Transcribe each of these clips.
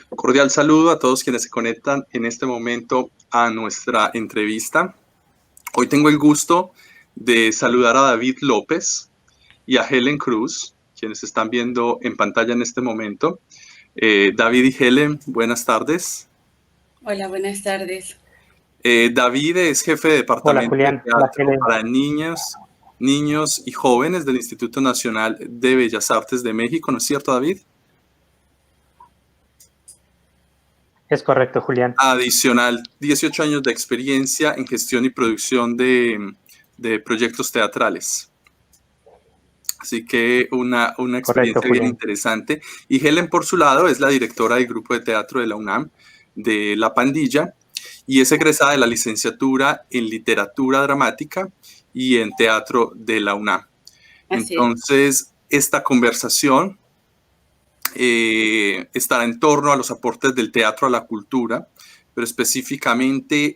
Cordial saludo a todos quienes se conectan en este momento a nuestra entrevista. Hoy tengo el gusto de saludar a David López y a Helen Cruz, quienes están viendo en pantalla en este momento. David y Helen, buenas tardes. Hola, buenas tardes. David es jefe de Hola departamento de Julián, hola teatro Helen. para niños y jóvenes del Instituto Nacional de Bellas Artes de México, ¿no es cierto, David? Es correcto, Julián. Adicional, 18 años de experiencia en gestión y producción de proyectos teatrales. Así que una Correcto, experiencia bien Julián. interesante. Y Helen, por su lado, es la directora del grupo de teatro de la UNAM, de La Pandilla, y es egresada de la licenciatura en literatura dramática y en teatro de la UNAM. Así es. Entonces, esta conversación estará en torno a los aportes del teatro a la cultura, pero específicamente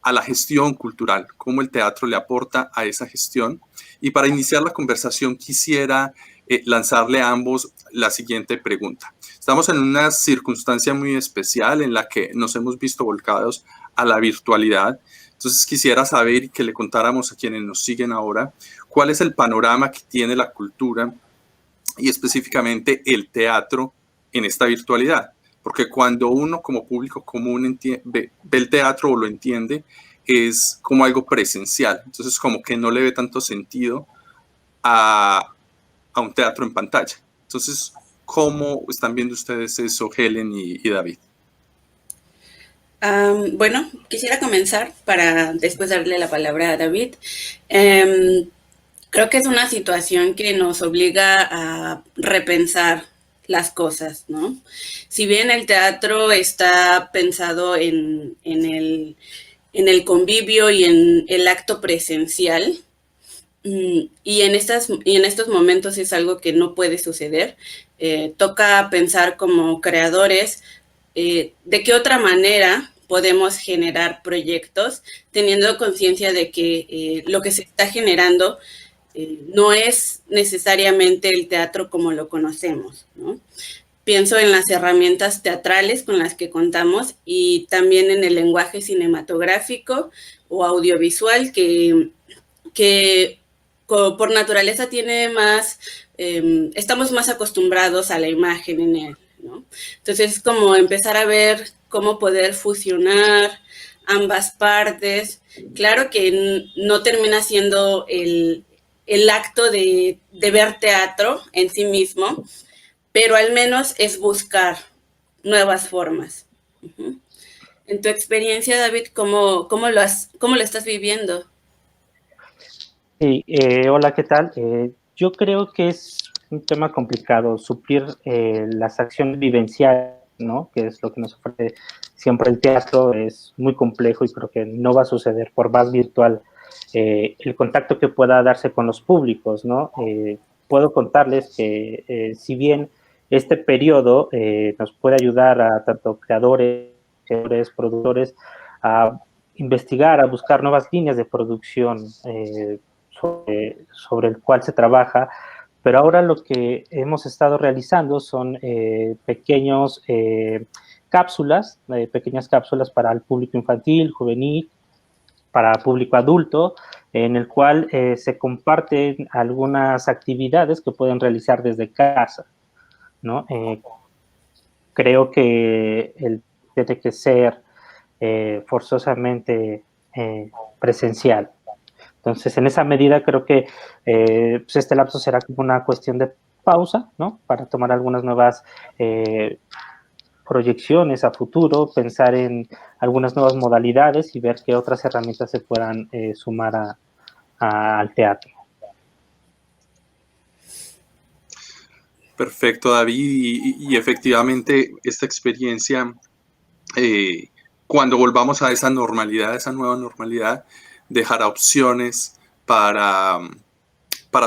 a la gestión cultural, cómo el teatro le aporta a esa gestión. Y para iniciar la conversación quisiera lanzarle a ambos la siguiente pregunta. Estamos en una circunstancia muy especial en la que nos hemos visto volcados a la virtualidad. Entonces quisiera saber y que le contáramos a quienes nos siguen ahora cuál es el panorama que tiene la cultura y específicamente el teatro en esta virtualidad. Porque cuando uno como público común ve el teatro o lo entiende, es como algo presencial. Entonces como que no le ve tanto sentido a un teatro en pantalla. Entonces, ¿cómo están viendo ustedes eso, Helen y David? Bueno, quisiera comenzar para después darle la palabra a David. Creo que es una situación que nos obliga a repensar las cosas, ¿no? Si bien el teatro está pensado en el convivio y en el acto presencial, y en estos momentos es algo que no puede suceder, toca pensar como creadores de qué otra manera podemos generar proyectos teniendo conciencia de que lo que se está generando no es necesariamente el teatro como lo conocemos, ¿no? Pienso en las herramientas teatrales con las que contamos y también en el lenguaje cinematográfico o audiovisual que por naturaleza tiene más, estamos más acostumbrados a la imagen en él, ¿no? Entonces, como empezar a ver cómo poder fusionar ambas partes. Claro que no termina siendo el acto de ver teatro en sí mismo, pero al menos es buscar nuevas formas. Uh-huh. En tu experiencia, David, ¿cómo lo estás viviendo? Sí, hola, ¿qué tal? Yo creo que es un tema complicado suplir las acciones vivenciales, ¿no? Que es lo que nos ofrece siempre el teatro, es muy complejo y creo que no va a suceder por más virtual el contacto que pueda darse con los públicos, ¿no? Puedo contarles que si bien este periodo nos puede ayudar a tanto creadores, productores, a investigar, a buscar nuevas líneas de producción sobre el cual se trabaja, pero ahora lo que hemos estado realizando son pequeñas cápsulas para el público infantil, juvenil, para público adulto, en el cual se comparten algunas actividades que pueden realizar desde casa, ¿no? Creo que tiene que ser forzosamente presencial. Entonces, en esa medida creo que pues este lapso será como una cuestión de pausa, ¿no? Para tomar algunas nuevas proyecciones a futuro, pensar en algunas nuevas modalidades y ver qué otras herramientas se puedan sumar al teatro. Perfecto, David. Y efectivamente, esta experiencia, cuando volvamos a esa normalidad, esa nueva normalidad, dejará opciones para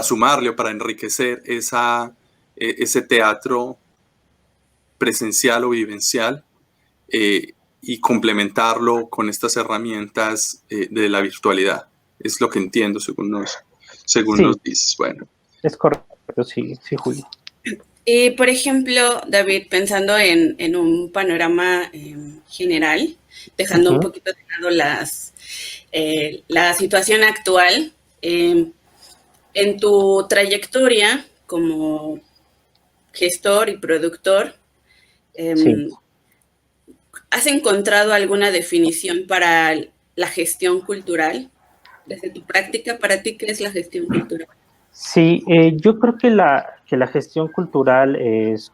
sumarle o para enriquecer ese teatro presencial o vivencial y complementarlo con estas herramientas de la virtualidad. Es lo que entiendo según nos Sí, dices. Bueno. es correcto, sí, Julio. Y, por ejemplo, David, pensando en un panorama general, dejando un poquito de lado la situación actual, en tu trayectoria como gestor y productor, Sí. ¿has encontrado alguna definición para la gestión cultural? Desde tu práctica, ¿para ti qué es la gestión cultural? Sí, yo creo que la gestión cultural es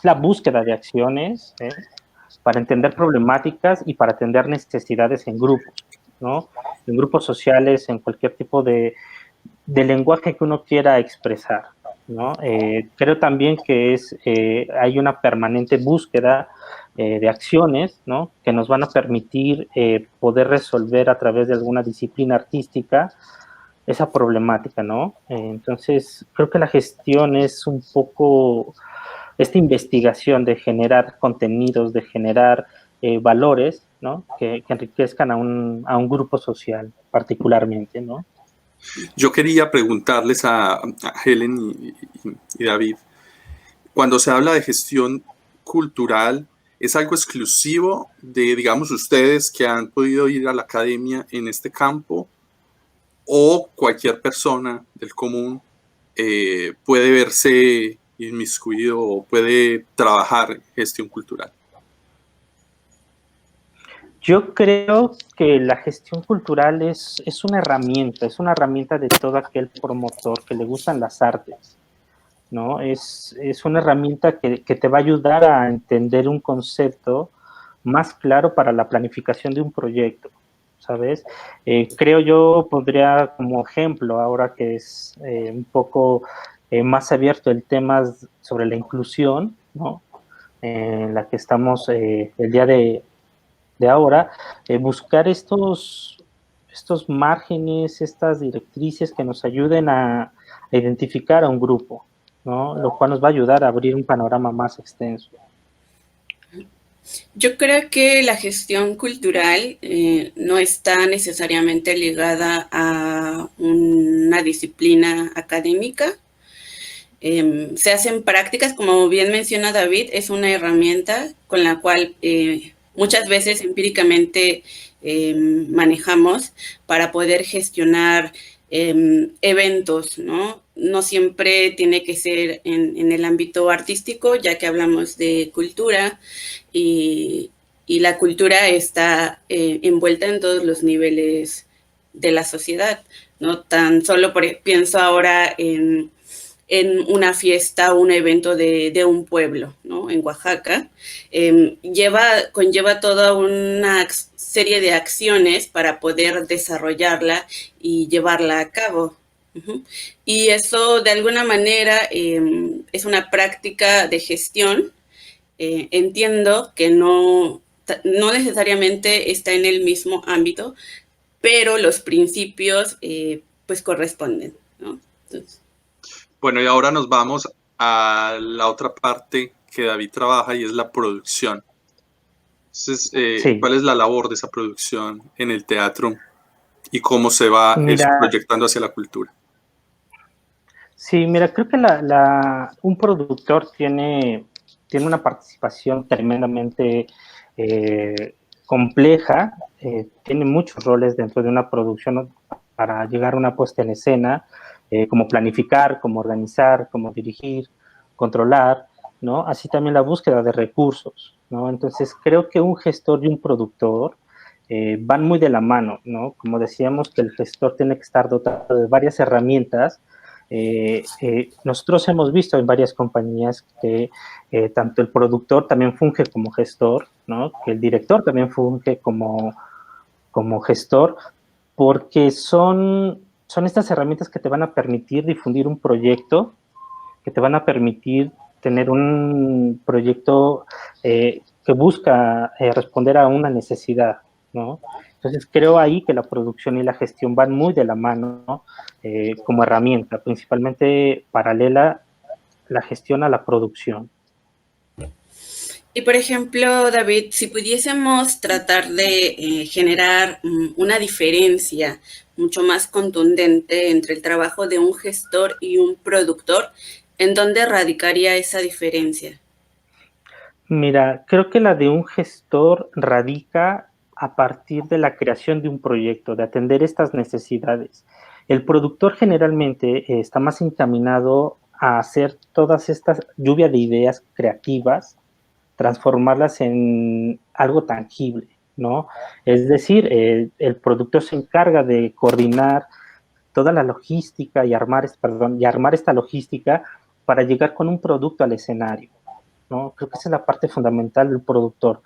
la búsqueda de acciones para entender problemáticas y para atender necesidades en grupos, ¿no? En grupos sociales, en cualquier tipo de lenguaje que uno quiera expresar, ¿no? Creo también que hay una permanente búsqueda de acciones, ¿no? Que nos van a permitir poder resolver a través de alguna disciplina artística esa problemática, ¿no? Entonces, creo que la gestión es un poco esta investigación de generar contenidos, de generar valores, ¿no? Que enriquezcan a un grupo social particularmente, ¿no? Yo quería preguntarles a Helen y David, cuando se habla de gestión cultural, ¿es algo exclusivo de, digamos, ustedes que han podido ir a la academia en este campo o cualquier persona del común puede verse inmiscuido o puede trabajar en gestión cultural? Yo creo que la gestión cultural es una herramienta de todo aquel promotor que le gustan las artes, ¿no? Es una herramienta que te va a ayudar a entender un concepto más claro para la planificación de un proyecto, ¿sabes? Creo yo, podría como ejemplo, ahora que es un poco más abierto el tema sobre la inclusión, ¿no? En la que estamos el día de ahora, buscar estos márgenes, estas directrices que nos ayuden a identificar a un grupo, ¿no? Lo cual nos va a ayudar a abrir un panorama más extenso. Yo creo que la gestión cultural no está necesariamente ligada a una disciplina académica. Se hacen prácticas, como bien menciona David, es una herramienta con la cual muchas veces empíricamente manejamos para poder gestionar eventos, ¿no? No siempre tiene que ser en el ámbito artístico, ya que hablamos de cultura y la cultura está envuelta en todos los niveles de la sociedad, ¿no? Tan solo pienso ahora en una fiesta o un evento de un pueblo, ¿no? En Oaxaca, conlleva toda una serie de acciones para poder desarrollarla y llevarla a cabo. Uh-huh. Y eso de alguna manera es una práctica de gestión. Entiendo que no necesariamente está en el mismo ámbito, pero los principios pues corresponden, ¿no? Entonces, Bueno, y ahora nos vamos a la otra parte que David trabaja y es la producción. Entonces, Sí, ¿cuál es la labor de esa producción en el teatro y cómo se va eso mira, proyectando hacia la cultura? sí, mira, creo que un productor tiene una participación tremendamente compleja, tiene muchos roles dentro de una producción, ¿no? Para llegar a una puesta en escena, como planificar, como organizar, como dirigir, controlar, ¿no? Así también la búsqueda de recursos, ¿no? Entonces creo que un gestor y un productor van muy de la mano, ¿no? Como decíamos, que el gestor tiene que estar dotado de varias herramientas. Nosotros hemos visto en varias compañías que tanto el productor también funge como gestor, ¿no? Que el director también funge como gestor, porque son estas herramientas que te van a permitir difundir un proyecto, que te van a permitir tener un proyecto que busca responder a una necesidad, ¿no? Entonces creo ahí que la producción y la gestión van muy de la mano, ¿no? Como herramienta, principalmente paralela la gestión a la producción. y por ejemplo, David, si pudiésemos tratar de generar una diferencia mucho más contundente entre el trabajo de un gestor y un productor, ¿En dónde radicaría esa diferencia? Mira, creo que la de un gestor radica a partir de la creación de un proyecto, de atender estas necesidades. El productor generalmente está más encaminado a hacer todas estas lluvia de ideas creativas, transformarlas en algo tangible, ¿no? Es decir, el productor se encarga de coordinar toda la logística y armar esta logística para llegar con un producto al escenario, ¿no? Creo que esa es la parte fundamental del productor,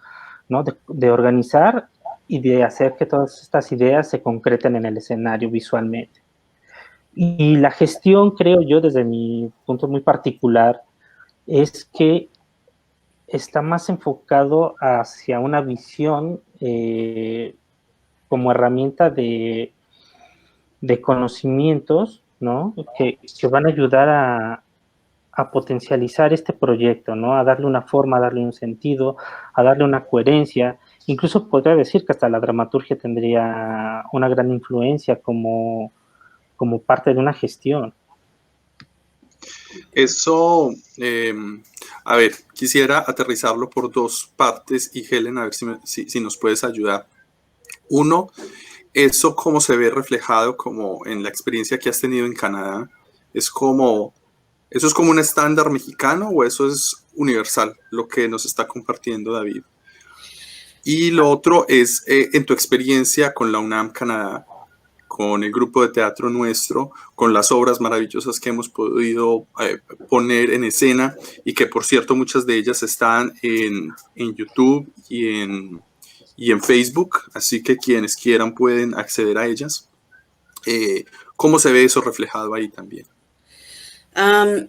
¿no? De organizar y de hacer que todas estas ideas se concreten en el escenario visualmente. Y la gestión, creo yo, desde mi punto muy particular, es que está más enfocado hacia una visión como herramienta de conocimientos, ¿no? Que van a ayudar a potencializar este proyecto, ¿no? A darle una forma, a darle un sentido, a darle una coherencia. Incluso podría decir que hasta la dramaturgia tendría una gran influencia como parte de una gestión. Eso, a ver, quisiera aterrizarlo por dos partes y Helen, a ver si nos puedes ayudar. Uno, eso cómo se ve reflejado como en la experiencia que has tenido en Canadá. ¿Eso es como un estándar mexicano o eso es universal, lo que nos está compartiendo David? Y lo otro es, en tu experiencia con la UNAM Canadá, con el grupo de teatro nuestro, con las obras maravillosas que hemos podido poner en escena y que, por cierto, muchas de ellas están en YouTube y en Facebook, así que quienes quieran pueden acceder a ellas. ¿Cómo se ve eso reflejado ahí también?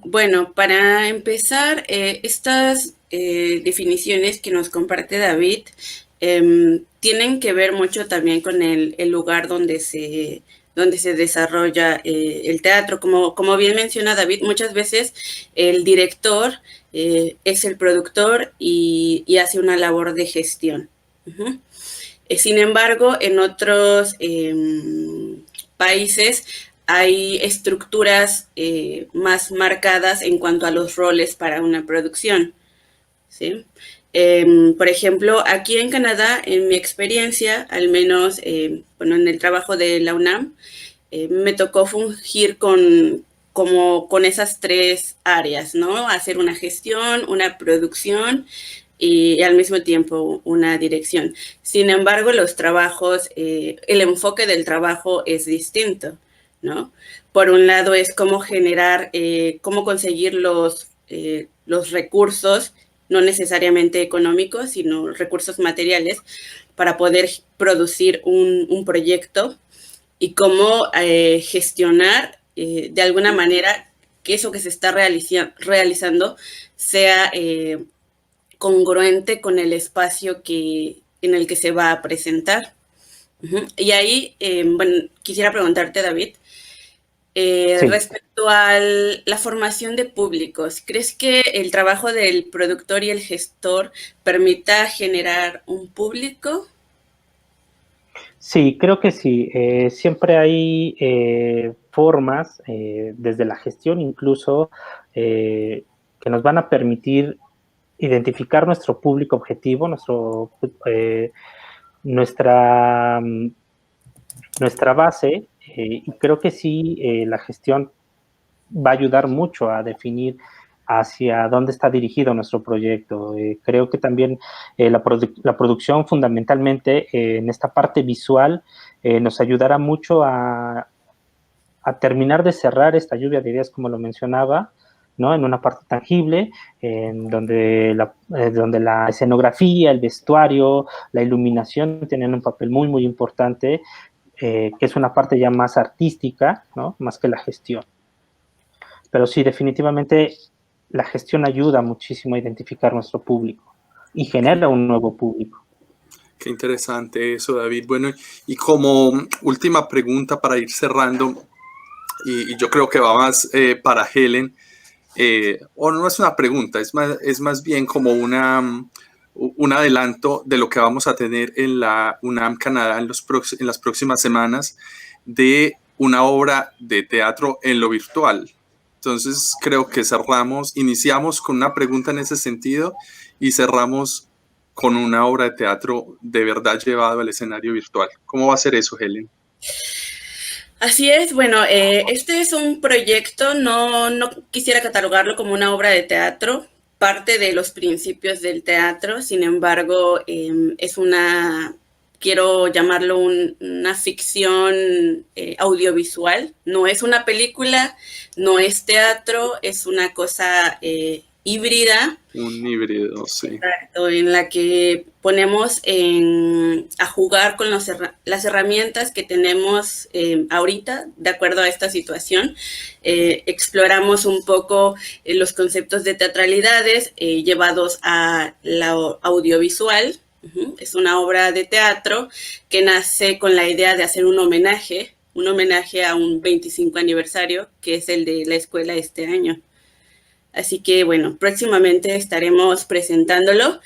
Bueno, para empezar, estas definiciones que nos comparte David tienen que ver mucho también con el lugar donde se desarrolla el teatro. Como bien menciona David, muchas veces el director es el productor y hace una labor de gestión. Uh-huh. Sin embargo, en otros países hay estructuras más marcadas en cuanto a los roles para una producción, ¿sí? Por ejemplo, aquí en Canadá, en mi experiencia, al menos bueno, en el trabajo de la UNAM, me tocó fungir con esas tres áreas, ¿no? Hacer una gestión, una producción y al mismo tiempo una dirección. Sin embargo, los trabajos, el enfoque del trabajo es distinto, ¿no? Por un lado es cómo generar, cómo conseguir los recursos, no necesariamente económicos, sino recursos materiales para poder producir un proyecto y cómo gestionar de alguna manera que eso que se está realizando sea congruente con el espacio en el que se va a presentar. Uh-huh. Y ahí, bueno, quisiera preguntarte, David, sí. Respecto a la formación de públicos, ¿crees que el trabajo del productor y el gestor permita generar un público? Sí, creo que sí. Siempre hay formas, desde la gestión incluso, que nos van a permitir identificar nuestro público objetivo, nuestra base, y creo que sí, la gestión va a ayudar mucho a definir hacia dónde está dirigido nuestro proyecto. Creo que también la producción fundamentalmente en esta parte visual nos ayudará mucho a terminar de cerrar esta lluvia de ideas, como lo mencionaba, ¿no? En una parte tangible, en donde la escenografía, el vestuario, la iluminación tienen un papel muy, muy importante, que es una parte ya más artística, ¿no? Más que la gestión. Pero sí, definitivamente la gestión ayuda muchísimo a identificar nuestro público y genera un nuevo público. Qué interesante eso, David. Bueno, y como última pregunta para ir cerrando, y yo creo que va más para Helen, o no es una pregunta, es más bien como un adelanto de lo que vamos a tener en la UNAM Canadá en las próximas semanas de una obra de teatro en lo virtual. Entonces creo que iniciamos con una pregunta en ese sentido y cerramos con una obra de teatro de verdad llevado al escenario virtual. ¿Cómo va a ser eso, Helen? Así es, bueno, este es un proyecto, no quisiera catalogarlo como una obra de teatro, parte de los principios del teatro, sin embargo, es quiero llamarlo una ficción audiovisual, no es una película, no es teatro, es una cosa híbrida. Un híbrido, sí. Exacto, en la que ponemos a jugar con las herramientas que tenemos ahorita, de acuerdo a esta situación. Exploramos un poco los conceptos de teatralidades llevados a la audiovisual. Es una obra de teatro que nace con la idea de hacer un homenaje a un 25 aniversario, que es el de la escuela este año. Así que, bueno, próximamente estaremos presentándolo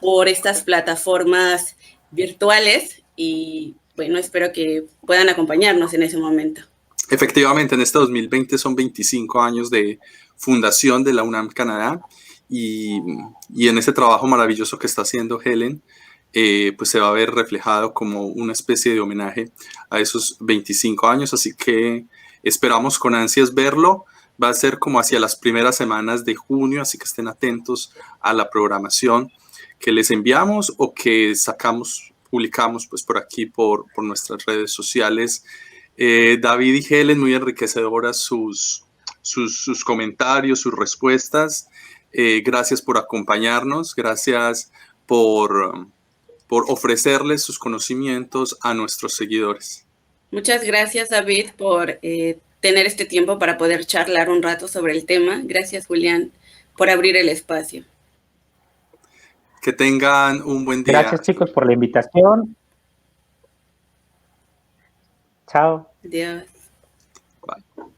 por estas plataformas virtuales y, bueno, espero que puedan acompañarnos en ese momento. Efectivamente, en este 2020 son 25 años de fundación de la UNAM Canadá y en ese trabajo maravilloso que está haciendo Helen, pues se va a ver reflejado como una especie de homenaje a esos 25 años, así que esperamos con ansias verlo. Va a ser como hacia las primeras semanas de junio, así que estén atentos a la programación que les enviamos o que publicamos pues por aquí, por nuestras redes sociales. David y Helen, muy enriquecedoras sus comentarios, sus respuestas. Gracias por acompañarnos, gracias por ofrecerles sus conocimientos a nuestros seguidores. Muchas gracias, David, por tener este tiempo para poder charlar un rato sobre el tema. Gracias, Julián, por abrir el espacio. Que tengan un buen día. Gracias, chicos, por la invitación. Chao. Adiós. Bye.